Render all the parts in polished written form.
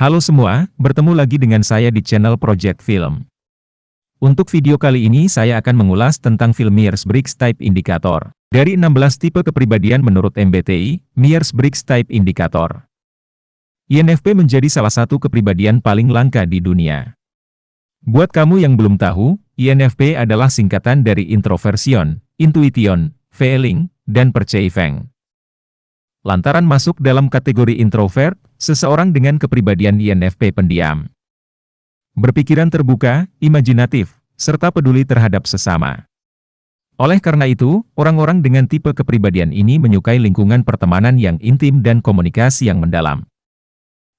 Halo semua, bertemu lagi dengan saya di channel Project Film. Untuk video kali ini saya akan mengulas tentang film Myers-Briggs Type Indicator. Dari 16 tipe kepribadian menurut MBTI, Myers-Briggs Type Indicator. INFP menjadi salah satu kepribadian paling langka di dunia. Buat kamu yang belum tahu, INFP adalah singkatan dari Introversion, Intuition, Feeling, dan Perceiving. Lantaran masuk dalam kategori introvert, seseorang dengan kepribadian INFP pendiam. Berpikiran terbuka, imajinatif, serta peduli terhadap sesama. Oleh karena itu, orang-orang dengan tipe kepribadian ini menyukai lingkungan pertemanan yang intim dan komunikasi yang mendalam.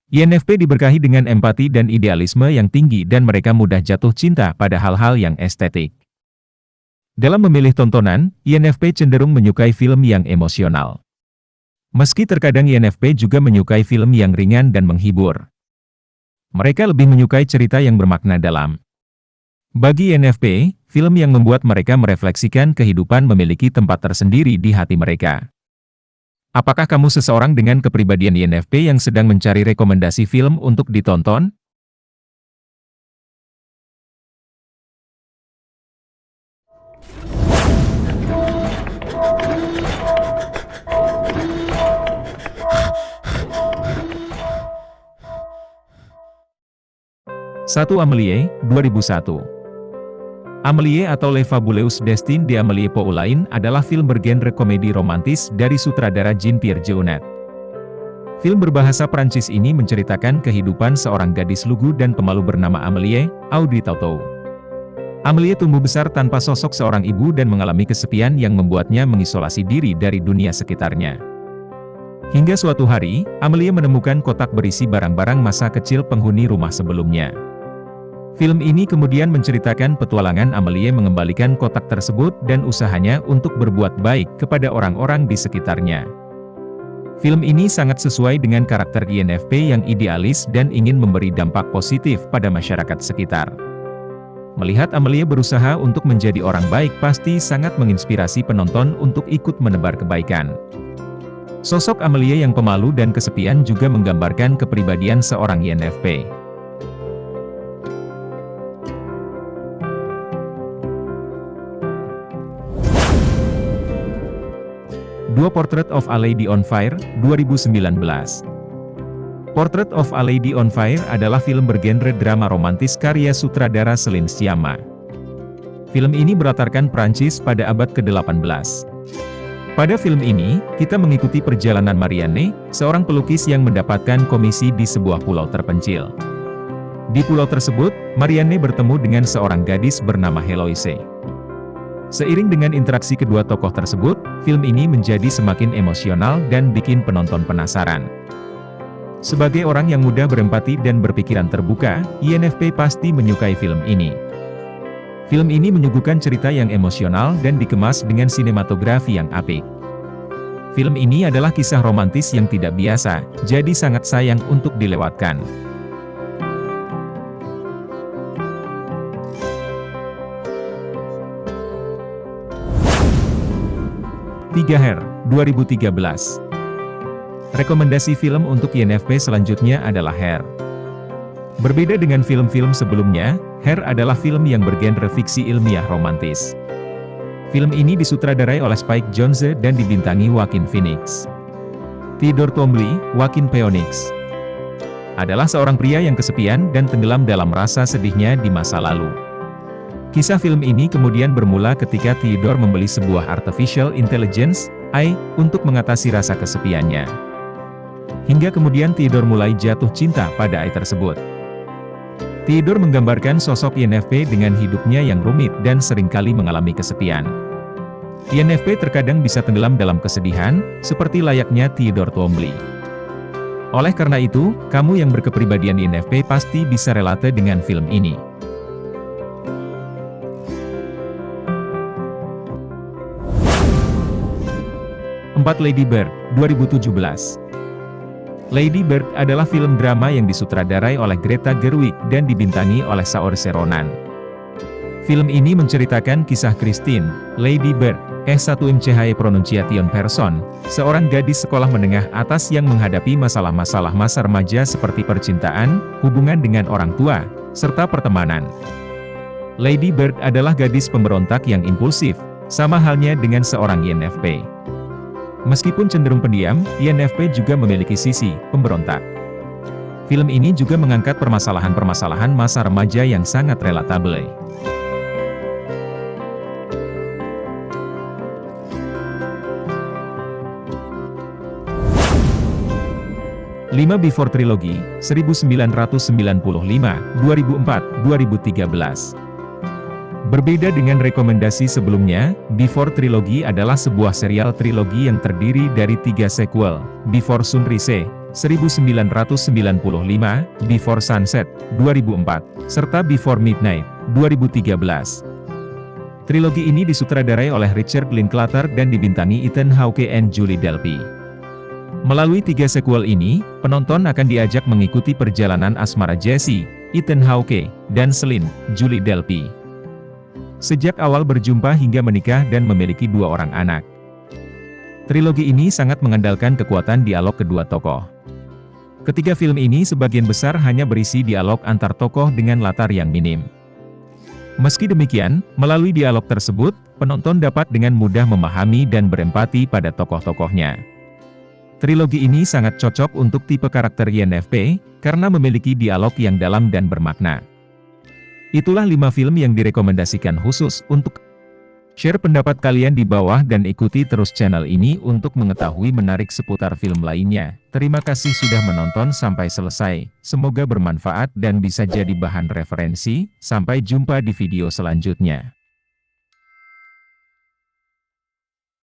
INFP diberkahi dengan empati dan idealisme yang tinggi dan mereka mudah jatuh cinta pada hal-hal yang estetik. Dalam memilih tontonan, INFP cenderung menyukai film yang emosional. Meski terkadang INFP juga menyukai film yang ringan dan menghibur. Mereka lebih menyukai cerita yang bermakna dalam. Bagi INFP, film yang membuat mereka merefleksikan kehidupan memiliki tempat tersendiri di hati mereka. Apakah kamu seseorang dengan kepribadian INFP yang sedang mencari rekomendasi film untuk ditonton? Satu Amelie, 2001. Amelie atau Les Fabuleux Destins d'Amélie Poulain adalah film bergenre komedi romantis dari sutradara Jean-Pierre Jeunet. Film berbahasa Prancis ini menceritakan kehidupan seorang gadis lugu dan pemalu bernama Amelie, Audrey Tautou. Amelie tumbuh besar tanpa sosok seorang ibu dan mengalami kesepian yang membuatnya mengisolasi diri dari dunia sekitarnya. Hingga suatu hari, Amelie menemukan kotak berisi barang-barang masa kecil penghuni rumah sebelumnya. Film ini kemudian menceritakan petualangan Amelie mengembalikan kotak tersebut dan usahanya untuk berbuat baik kepada orang-orang di sekitarnya. Film ini sangat sesuai dengan karakter INFP yang idealis dan ingin memberi dampak positif pada masyarakat sekitar. Melihat Amelie berusaha untuk menjadi orang baik pasti sangat menginspirasi penonton untuk ikut menebar kebaikan. Sosok Amelie yang pemalu dan kesepian juga menggambarkan kepribadian seorang INFP. 2 Portrait of a Lady on Fire, 2019. Portrait of a Lady on Fire adalah film bergenre drama romantis karya sutradara Céline Sciamma. Film ini berlatarkan Prancis pada abad ke-18. Pada film ini, kita mengikuti perjalanan Marianne, seorang pelukis yang mendapatkan komisi di sebuah pulau terpencil. Di pulau tersebut, Marianne bertemu dengan seorang gadis bernama Heloise. Seiring dengan interaksi kedua tokoh tersebut, film ini menjadi semakin emosional dan bikin penonton penasaran. Sebagai orang yang mudah berempati dan berpikiran terbuka, INFP pasti menyukai film ini. Film ini menyuguhkan cerita yang emosional dan dikemas dengan sinematografi yang apik. Film ini adalah kisah romantis yang tidak biasa, jadi sangat sayang untuk dilewatkan. 3 Hair, 2013. Rekomendasi film untuk INFP selanjutnya adalah Hair. Berbeda dengan film-film sebelumnya, Hair adalah film yang bergenre fiksi ilmiah romantis. Film ini disutradarai oleh Spike Jonze dan dibintangi Joaquin Phoenix. Theodore Twombly, Joaquin Phoenix, adalah seorang pria yang kesepian dan tenggelam dalam rasa sedihnya di masa lalu. Kisah film ini kemudian bermula ketika Theodore membeli sebuah artificial intelligence, AI, untuk mengatasi rasa kesepiannya. Hingga kemudian Theodore mulai jatuh cinta pada AI tersebut. Theodore menggambarkan sosok INFP dengan hidupnya yang rumit dan seringkali mengalami kesepian. INFP terkadang bisa tenggelam dalam kesedihan, seperti layaknya Theodore Twombly. Oleh karena itu, kamu yang berkepribadian INFP pasti bisa relate dengan film ini. 4 Lady Bird, 2017. Lady Bird adalah film drama yang disutradarai oleh Greta Gerwig dan dibintangi oleh Saoirse Ronan. Film ini menceritakan kisah Christine, Lady Bird, S1MCHE Pronunciation Person, seorang gadis sekolah menengah atas yang menghadapi masalah-masalah masa remaja seperti percintaan, hubungan dengan orang tua, serta pertemanan. Lady Bird adalah gadis pemberontak yang impulsif, sama halnya dengan seorang INFP. Meskipun cenderung pendiam, INFP juga memiliki sisi pemberontak. Film ini juga mengangkat permasalahan-permasalahan masa remaja yang sangat relatable. 5 Before Trilogy, 1995, 2004, 2013. Berbeda dengan rekomendasi sebelumnya, Before Trilogy adalah sebuah serial trilogi yang terdiri dari 3 sequel, Before Sunrise, 1995, Before Sunset, 2004, serta Before Midnight, 2013. Trilogi ini disutradarai oleh Richard Linklater dan dibintangi Ethan Hawke dan Julie Delpy. Melalui 3 sequel ini, penonton akan diajak mengikuti perjalanan asmara Jesse, Ethan Hawke, dan Celine, Julie Delpy. Sejak awal berjumpa hingga menikah dan memiliki 2 orang anak. Trilogi ini sangat mengandalkan kekuatan dialog kedua tokoh. Ketiga film ini sebagian besar hanya berisi dialog antar tokoh dengan latar yang minim. Meski demikian, melalui dialog tersebut, penonton dapat dengan mudah memahami dan berempati pada tokoh-tokohnya. Trilogi ini sangat cocok untuk tipe karakter INFP, karena memiliki dialog yang dalam dan bermakna. Itulah 5 film yang direkomendasikan khusus untuk. Share pendapat kalian di bawah dan ikuti terus channel ini untuk mengetahui menarik seputar film lainnya. Terima kasih sudah menonton sampai selesai. Semoga bermanfaat dan bisa jadi bahan referensi. Sampai jumpa di video selanjutnya.